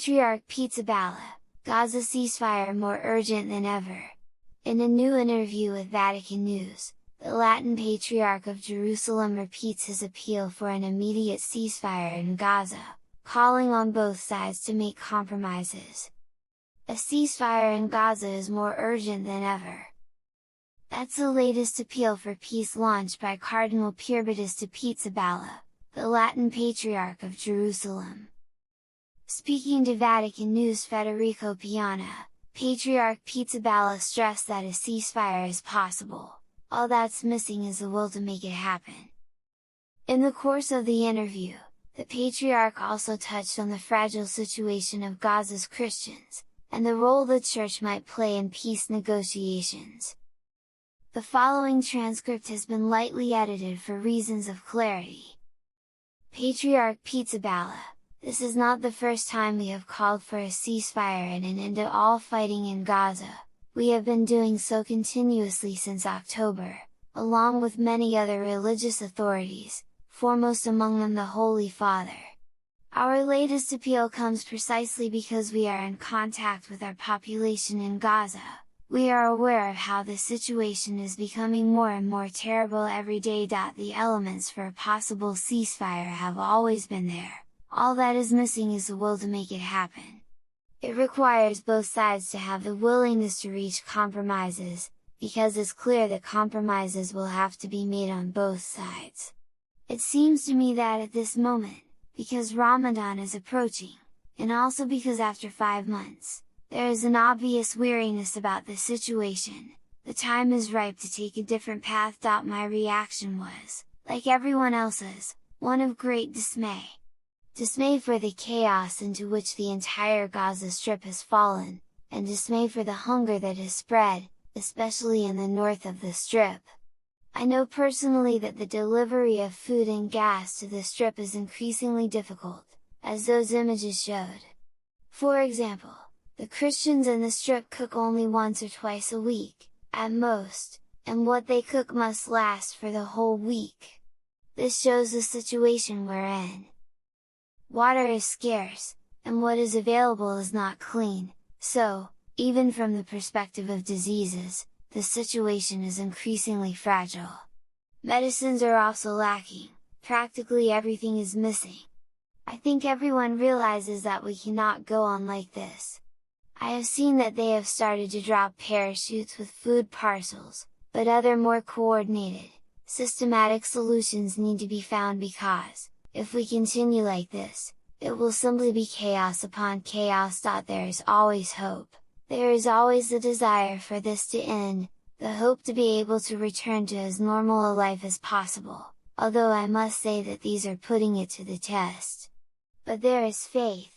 Patriarch Pizzaballa, Gaza ceasefire more urgent than ever. In a new interview with Vatican News, the Latin Patriarch of Jerusalem repeats his appeal for an immediate ceasefire in Gaza, calling on both sides to make compromises. A ceasefire in Gaza is more urgent than ever. That's the latest appeal for peace launched by Cardinal Pizzaballa Pizzaballa, the Latin Patriarch of Jerusalem. Speaking to Vatican News Federico Piana, Patriarch Pizzaballa stressed that a ceasefire is possible, all that's missing is the will to make it happen. In the course of the interview, the Patriarch also touched on the fragile situation of Gaza's Christians, and the role the Church might play in peace negotiations. The following transcript has been lightly edited for reasons of clarity. Patriarch Pizzaballa: this is not the first time we have called for a ceasefire and an end to all fighting in Gaza, we have been doing so continuously since October, along with many other religious authorities, foremost among them the Holy Father. Our latest appeal comes precisely because we are in contact with our population in Gaza. We are aware of how the situation is becoming more and more terrible every day. The elements for a possible ceasefire have always been there, all that is missing is the will to make it happen. It requires both sides to have the willingness to reach compromises, because it's clear that compromises will have to be made on both sides. It seems to me that at this moment, because Ramadan is approaching, and also because after 5 months, there is an obvious weariness about the situation, the time is ripe to take a different path. My reaction was, like everyone else's, one of great dismay. Dismay for the chaos into which the entire Gaza Strip has fallen, and dismay for the hunger that has spread, especially in the north of the Strip. I know personally that the delivery of food and gas to the Strip is increasingly difficult, as those images showed. For example, the Christians in the Strip cook only once or twice a week, at most, and what they cook must last for the whole week. This shows the situation we're in. Water is scarce, and what is available is not clean, so, even from the perspective of diseases, the situation is increasingly fragile. Medicines are also lacking, practically everything is missing. I think everyone realizes that we cannot go on like this. I have seen that they have started to drop parachutes with food parcels, but other more coordinated, systematic solutions need to be found because, if we continue like this, it will simply be chaos upon chaos. There is always hope, there is always the desire for this to end, the hope to be able to return to as normal a life as possible, although I must say that these are putting it to the test. But there is faith,